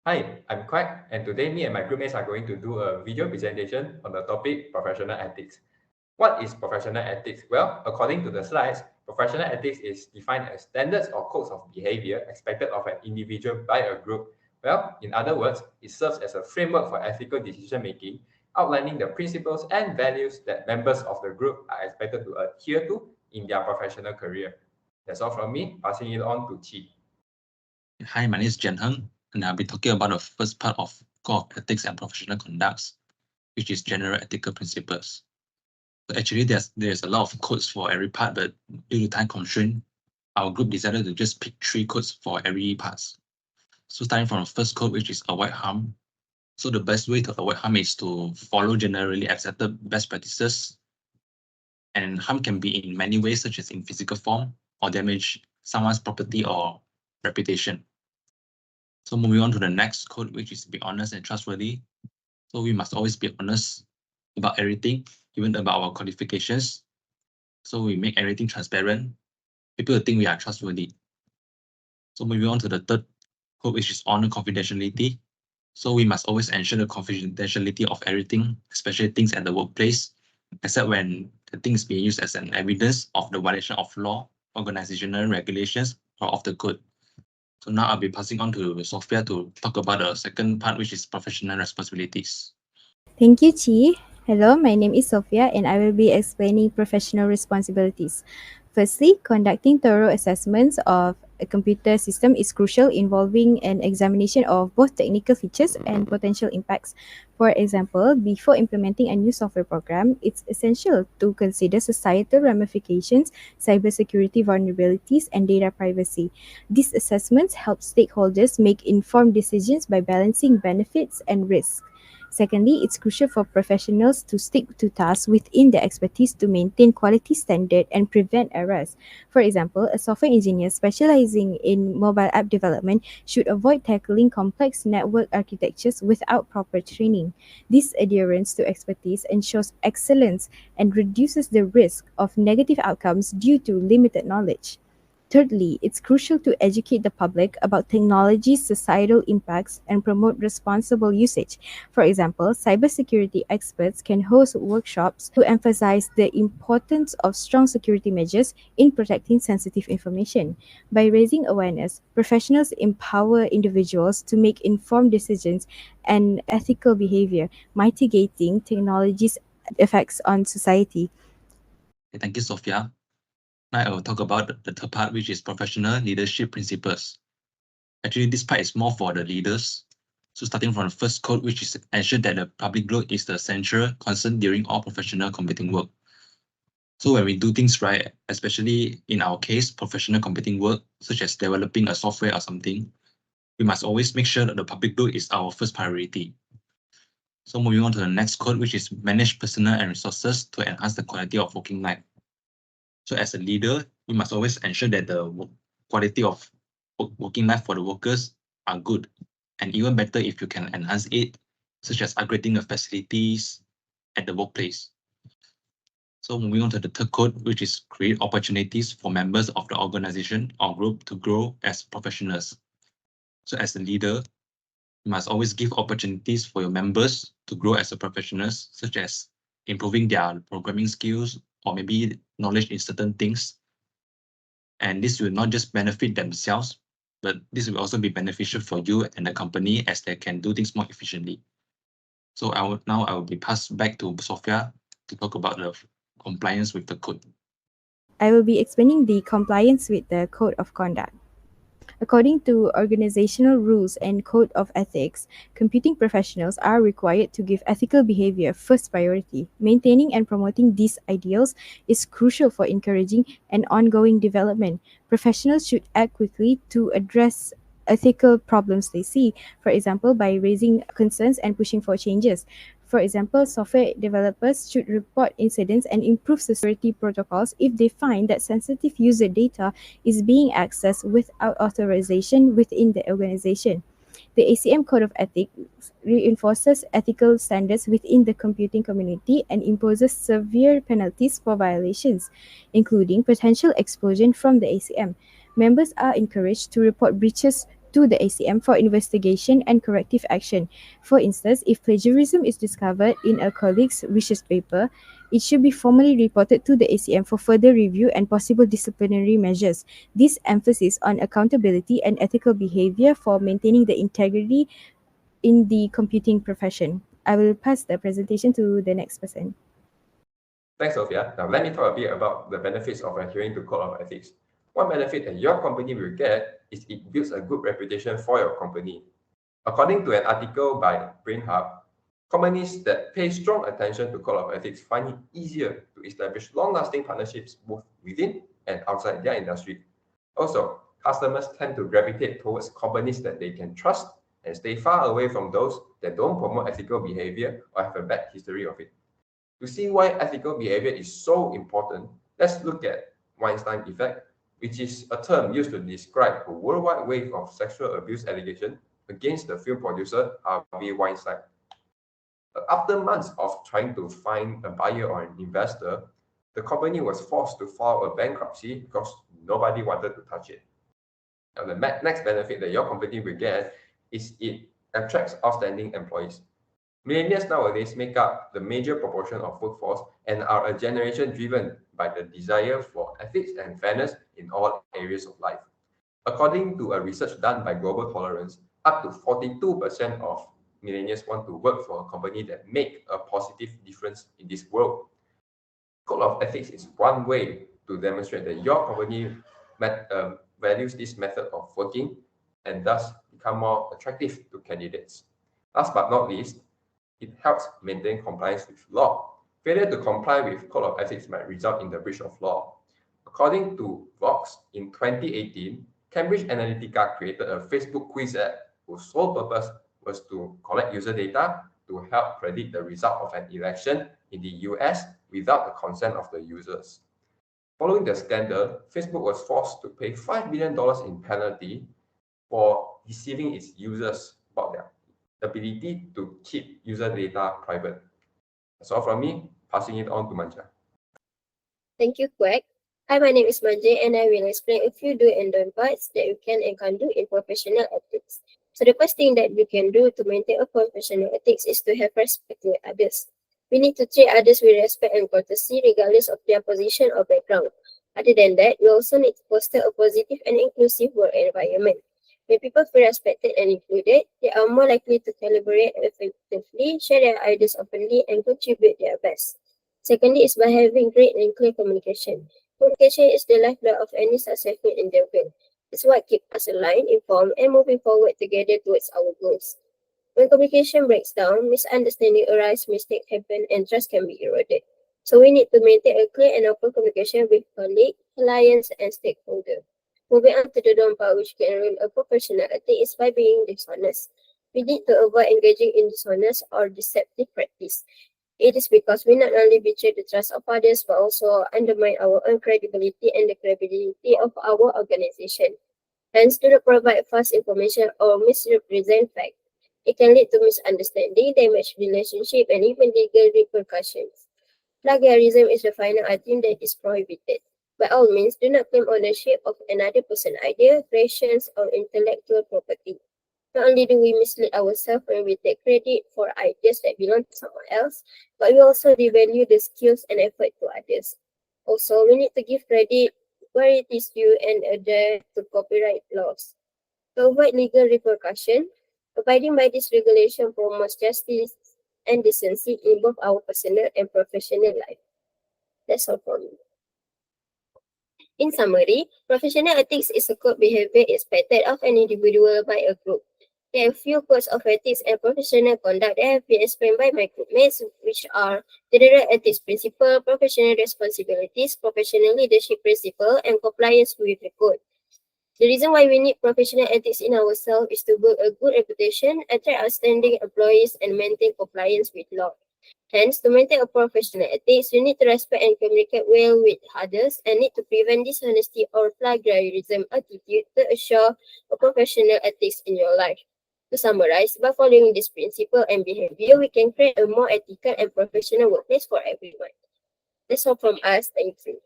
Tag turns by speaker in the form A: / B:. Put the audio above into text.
A: Hi, I'm Quack, and today me and my groupmates are going to do a video presentation on the topic professional ethics. What is professional ethics? Well, according to the slides, professional ethics is defined as standards or codes of behavior expected of an individual by a group. Well, in other words, it serves as a framework for ethical decision making, outlining the principles and values that members of the group are expected to adhere to in their professional career. That's all from me, passing it on to Chi.
B: Hi, my name is Jian Heng, and I'll be talking about the first part of Core of Ethics and Professional Conducts, which is General Ethical Principles. So actually, there's a lot of codes for every part, but due to time constraint, our group decided to just pick 3 codes for every part. So starting from the first code, which is avoid harm. So the best way to avoid harm is to follow generally accepted best practices. And harm can be in many ways, such as in physical form or damage someone's property or reputation. So moving on to the next code, which is be honest and trustworthy. So we must always be honest about everything, even about our qualifications. So we make everything transparent. People will think we are trustworthy. So moving on to the third code, which is honor confidentiality. So we must always ensure the confidentiality of everything, especially things at the workplace, except when the thing is being used as an evidence of the violation of law, organizational regulations, or of the code. So now I'll be passing on to Sophia to talk about the second part, which is professional responsibilities.
C: Thank you, Chi. Hello, my name is Sophia and I will be explaining professional responsibilities. Firstly, conducting thorough assessments of a computer system is crucial, involving an examination of both technical features and potential impacts. For example, before implementing a new software program, it's essential to consider societal ramifications, cybersecurity vulnerabilities, and data privacy. These assessments help stakeholders make informed decisions by balancing benefits and risks. Secondly, it's crucial for professionals to stick to tasks within their expertise to maintain quality standard and prevent errors. For example, a software engineer specializing in mobile app development should avoid tackling complex network architectures without proper training. This adherence to expertise ensures excellence and reduces the risk of negative outcomes due to limited knowledge. Thirdly, it's crucial to educate the public about technology's societal impacts and promote responsible usage. For example, cybersecurity experts can host workshops to emphasize the importance of strong security measures in protecting sensitive information. By raising awareness, professionals empower individuals to make informed decisions and ethical behavior, mitigating technology's effects on society.
B: Thank you, Sophia. Now I will talk about the third part, which is professional leadership principles. Actually, this part is more for the leaders. So starting from the first code, which is ensure that the public good is the central concern during all professional computing work. So when we do things right, especially in our case, professional computing work, such as developing a software or something, we must always make sure that the public good is our first priority. So moving on to the next code, which is manage personnel and resources to enhance the quality of working life. So as a leader, we must always ensure that the quality of working life for the workers are good, and even better if you can enhance it, such as upgrading the facilities at the workplace. So moving on to the third code, which is create opportunities for members of the organization or group to grow as professionals. So as a leader, you must always give opportunities for your members to grow as a professionals, such as improving their programming skills or maybe knowledge in certain things. And this will not just benefit themselves, but this will also be beneficial for you and the company as they can do things more efficiently. So now I will be passed back to Sophia to talk about the compliance with the code.
C: I will be explaining the compliance with the Code of Conduct. According to organizational rules and code of ethics, computing professionals are required to give ethical behavior first priority. Maintaining and promoting these ideals is crucial for encouraging an ongoing development. Professionals should act quickly to address ethical problems they see, for example, by raising concerns and pushing for changes. For example, software developers should report incidents and improve security protocols if they find that sensitive user data is being accessed without authorization within the organization. The ACM Code of Ethics reinforces ethical standards within the computing community and imposes severe penalties for violations, including potential expulsion from the ACM. Members are encouraged to report breaches to the ACM for investigation and corrective action. For instance, if plagiarism is discovered in a colleague's research paper, it should be formally reported to the ACM for further review and possible disciplinary measures. This emphasis on accountability and ethical behavior for maintaining the integrity in the computing profession. I will pass the presentation to the next person.
A: Thanks, Sophia. Now, let me talk a bit about the benefits of adhering to Code of Ethics. One benefit that your company will get is it builds a good reputation for your company. According to an article by BrainHub, companies that pay strong attention to Code of Ethics find it easier to establish long-lasting partnerships both within and outside their industry. Also, customers tend to gravitate towards companies that they can trust and stay far away from those that don't promote ethical behavior or have a bad history of it. To see why ethical behavior is so important, let's look at Weinstein effect, which is a term used to describe a worldwide wave of sexual abuse allegations against the film producer Harvey Weinstein. After months of trying to find a buyer or an investor, the company was forced to file a bankruptcy because nobody wanted to touch it. Now, the next benefit that your company will get is it attracts outstanding employees. Millennials nowadays make up the major proportion of workforce and are a generation driven by the desire for ethics and fairness in all areas of life. According to a research done by Global Tolerance, up to 42% of millennials want to work for a company that make a positive difference in this world. Code of Ethics is one way to demonstrate that your company values this method of working and thus become more attractive to candidates. Last but not least, it helps maintain compliance with law. Failure to comply with Code of Ethics might result in the breach of law. According to Vox, in 2018, Cambridge Analytica created a Facebook quiz app whose sole purpose was to collect user data to help predict the result of an election in the US without the consent of the users. Following the scandal, Facebook was forced to pay $5 million in penalty for deceiving its users about their ability to keep user data private. That's all from me, passing it on to Manja.
D: Thank you, Quack. Hi, my name is Manja and I will explain a few do and don't parts that you can and can't do in professional ethics. So the first thing that we can do to maintain a professional ethics is to have respect with others. We need to treat others with respect and courtesy regardless of their position or background. Other than that, we also need to foster a positive and inclusive work environment. When people feel respected and included, they are more likely to collaborate effectively, share their ideas openly, and contribute their best. Secondly is by having great and clear communication. Communication is the lifeblood of any successful endeavor. It's what keeps us aligned, informed, and moving forward together towards our goals. When communication breaks down, misunderstanding arise, mistakes happen, and trust can be eroded. So we need to maintain a clear and open communication with colleagues, clients, and stakeholders. Moving on to the don't part which can ruin a professional ethic is by being dishonest. We need to avoid engaging in dishonest or deceptive practice. It is because we not only betray the trust of others but also undermine our own credibility and the credibility of our organization. Hence, do not provide false information or misrepresent facts. It can lead to misunderstanding, damage relationship, and even legal repercussions. Plagiarism is the final item that is prohibited. By all means, do not claim ownership of another person's idea, creations, or intellectual property. Not only do we mislead ourselves when we take credit for ideas that belong to someone else, but we also devalue the skills and effort to others. Also, we need to give credit where it is due and adhere to copyright laws. To avoid legal repercussion, abiding by this regulation promotes justice and decency in both our personal and professional life. That's all for me. In summary, professional ethics is a code behavior expected of an individual by a group. There are a few codes of ethics and professional conduct that have been explained by my groupmates, which are general ethics principle, professional responsibilities, professional leadership principle, and compliance with the code. The reason why we need professional ethics in ourselves is to build a good reputation, attract outstanding employees, and maintain compliance with law. Hence, to maintain a professional ethics, you need to respect and communicate well with others and need to prevent dishonesty or plagiarism attitude to assure a professional ethics in your life. To summarize, by following this principle and behavior, we can create a more ethical and professional workplace for everyone. That's all from us. Thank you.